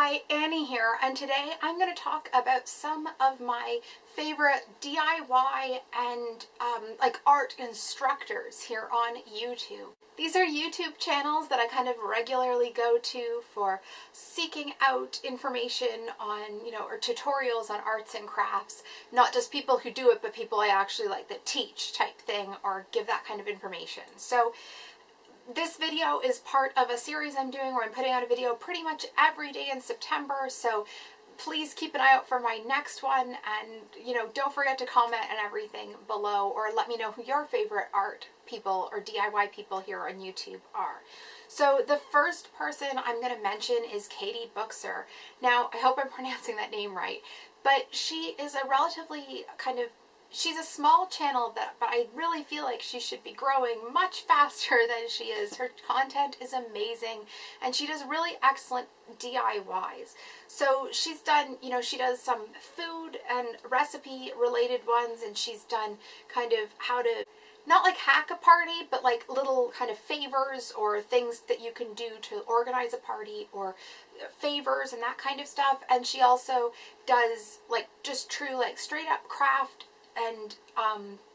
Hi, Annie here, and today I'm going to talk about some of my favorite DIY and like art instructors here on YouTube. These are YouTube channels that I kind of regularly go to for seeking out information on, or tutorials on arts and crafts. Not just people who do it, but people I actually like that teach type thing or give that kind of information. So this video is part of a series I'm doing where I'm putting out a video pretty much every day in September, so please keep an eye out for my next one, and don't forget to comment and everything below, or let me know who your favorite art people or DIY people here on YouTube are. So the first person I'm going to mention is Katie Bookser. Now, I hope I'm pronouncing that name right, but she is a relatively she's a small channel, but I really feel like she should be growing much faster than she is. Her content is amazing, and she does really excellent DIYs. So she's done, she does some food and recipe related ones, and she's done kind of how to, not like hack a party, but like little kind of favors or things that you can do to organize a party, or favors and that kind of stuff. And she also does like just true like straight up craft and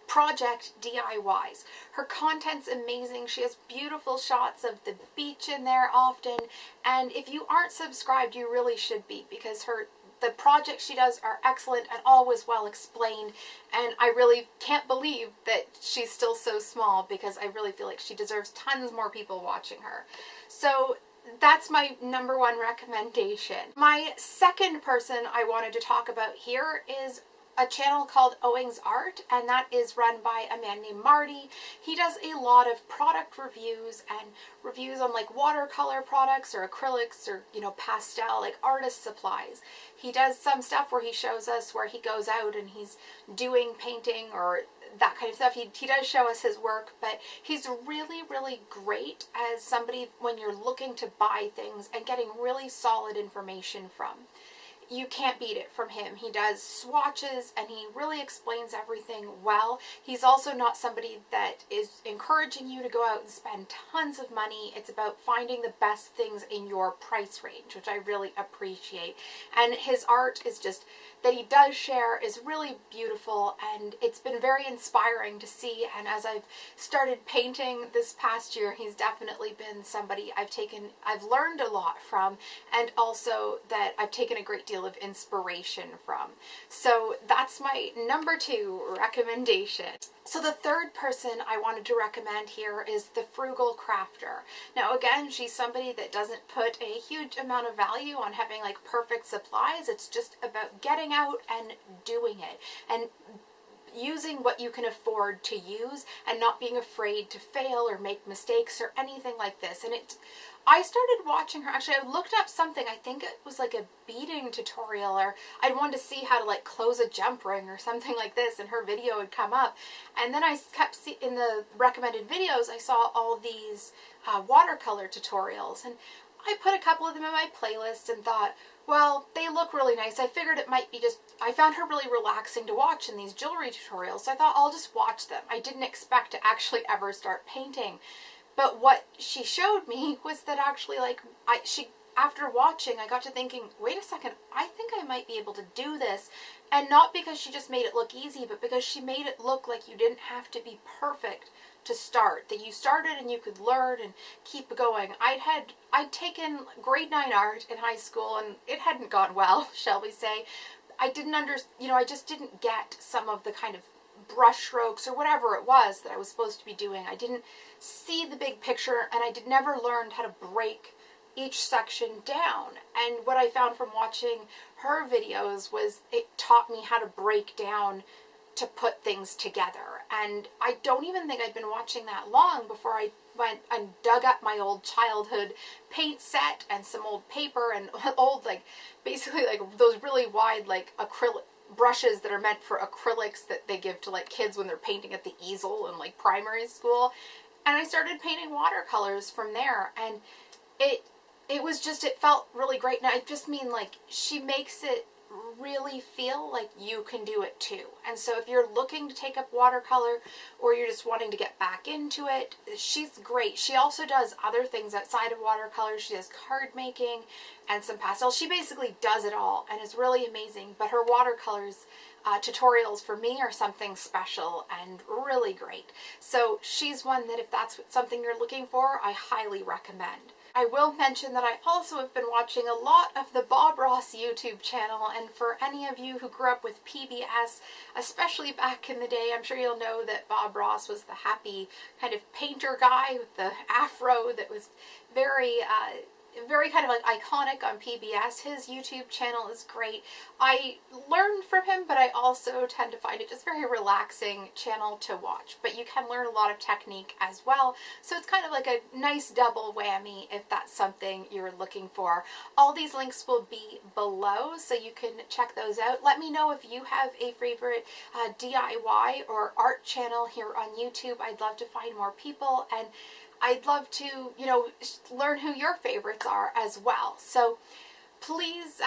project DIYs. Her content's amazing. She has beautiful shots of the beach in there often, and if you aren't subscribed, you really should be, because the projects she does are excellent and always well explained, and I really can't believe that she's still so small, because I really feel like she deserves tons more people watching her. So that's my number one recommendation. My second person I wanted to talk about here is a channel called Owings Art, and that is run by a man named Marty. He does a lot of product reviews and reviews on like watercolor products or acrylics or pastel, like artist supplies. He does some stuff where he shows us where he goes out and he's doing painting or that kind of stuff. He does show us his work, but he's really, really great as somebody when you're looking to buy things and getting really solid information from. You can't beat it from him. He does swatches and he really explains everything well. He's also not somebody that is encouraging you to go out and spend tons of money. It's about finding the best things in your price range, which I really appreciate. And his art is just, that he does share, is really beautiful, and it's been very inspiring to see. And as I've started painting this past year, he's definitely been somebody I've learned a lot from, and also that I've taken a great deal of inspiration from. So that's my number two recommendation. So the third person I wanted to recommend here is The Frugal Crafter. Now again, she's somebody that doesn't put a huge amount of value on having like perfect supplies. It's just about getting out and doing it, and using what you can afford to use, and not being afraid to fail or make mistakes or anything like this. And I started watching her, actually I looked up something, I think it was like a beading tutorial, or I wanted to see how to like close a jump ring or something like this, and her video would come up. And then I kept in the recommended videos, I saw all these watercolor tutorials, and I put a couple of them in my playlist and thought, well, they look really nice. I figured it might be I found her really relaxing to watch in these jewelry tutorials, so I thought I'll just watch them. I didn't expect to actually ever start painting. But what she showed me was that actually, after watching, I got to thinking, wait a second, I think I might be able to do this. And not because she just made it look easy, but because she made it look like you didn't have to be perfect to start. That you started and you could learn and keep going. I'd taken grade 9 art in high school, and it hadn't gone well, shall we say. I just didn't get some of the kind of brush strokes or whatever it was that I was supposed to be doing. I didn't see the big picture, and I never learned how to break each section down. And what I found from watching her videos was it taught me how to break down to put things together. And I don't even think I'd been watching that long before I went and dug up my old childhood paint set and some old paper and old, basically those really wide acrylic brushes that are meant for acrylics that they give to like kids when they're painting at the easel in like primary school. And I started painting watercolors from there, and it felt really great. And I just mean, like, she makes it really feel like you can do it too. And so if you're looking to take up watercolor or you're just wanting to get back into it, she's great. She also does other things outside of watercolor. She does card making and some pastels. She basically does it all and is really amazing. But her watercolors tutorials for me are something special and really great. So she's one that if that's something you're looking for, I highly recommend. I will mention that I also have been watching a lot of the Bob Ross YouTube channel, and for any of you who grew up with PBS, especially back in the day, I'm sure you'll know that Bob Ross was the happy kind of painter guy with the afro that was very kind of like iconic on PBS. His YouTube channel is great. I learned from him, but I also tend to find it just very relaxing channel to watch. But you can learn a lot of technique as well. So it's kind of like a nice double whammy if that's something you're looking for. All these links will be below, so you can check those out. Let me know if you have a favorite DIY or art channel here on YouTube. I'd love to find more people, and I'd love to, learn who your favorites are as well. So please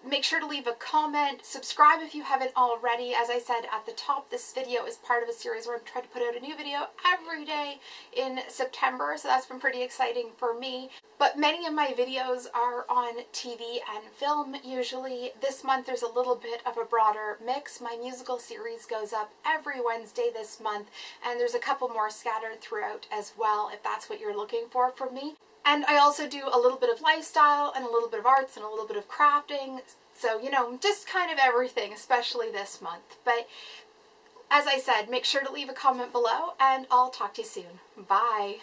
make sure to leave a comment, subscribe if you haven't already. As I said at the top, this video is part of a series where I'm trying to put out a new video every day in September, so that's been pretty exciting for me. But many of my videos are on TV and film usually. This month there's a little bit of a broader mix. My musical series goes up every Wednesday this month, and there's a couple more scattered throughout as well if that's what you're looking for from me. And I also do a little bit of lifestyle and a little bit of arts and a little bit of crafting. So, just kind of everything, especially this month. But as I said, make sure to leave a comment below and I'll talk to you soon. Bye.